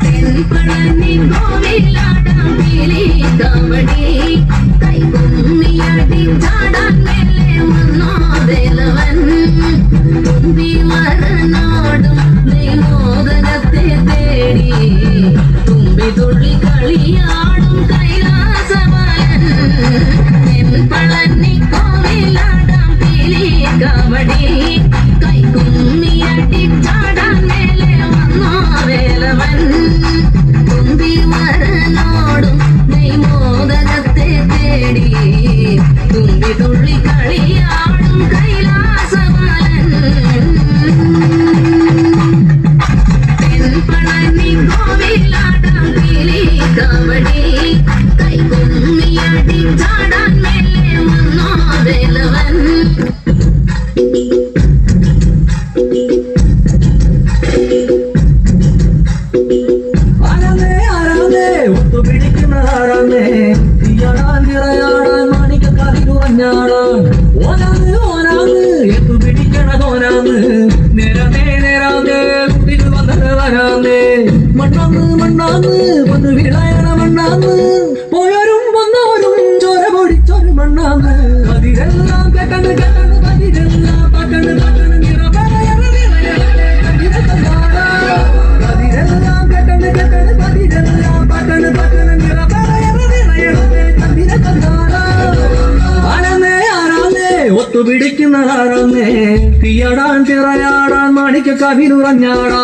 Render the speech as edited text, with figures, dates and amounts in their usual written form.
തെൻപളനി കോവിലാടാം കിളി കവടി കൈകുമ്മിയടി ചാടാൻ മേലെ വന്നോ ദേലവൻ തുമ്പി മരനാടും നെയ്മോദകത്തെ തേടി തുമ്പി തുള്ളി കളിയാടും കൈലാസവലൻ തെൻപളനി കോവിലാടാം കിളി കവടി കൈകുമ്മിയടി ചാടാൻ മേലെ വന്നോ വേലവൻ തുമ്പി മരനോടും നെയ്മോദകത്തെ തേടി തുമ്പി തുള്ളി കളിയാടും കൈലാസവലൻ തെൻപളനി കോവിലാടാം കിളി കവടി കൈകുമ്മിയടി ചാടാൻ മേലെ വന്നോ വേലവൻ മണ്ണാന്ന് മണ്ണാന്ന് വന്ന് വിളയണ മണ്ണാന്ന് പോയവരും വന്നവരും ചോര പൊടിച്ചൊരു മണ്ണാന്ന് അതിരെല്ലാം കേട്ടണ് കേട്ടണ് അതിരെല്ലാം പട്ടണ് പട്ടണ് അതിരെല്ലാം കേട്ടണ് കേട്ടണ് അതിരെല്ലാം പട്ടണ് പട്ടണ് ആരാന്നേ ആരാന്നേ ഒത്തുപിടിക്കുന്ന ആരാന്നേ തീയാടാൻ തിറയാടാൻ മാണിക്ക കവിനുറഞ്ഞാടാ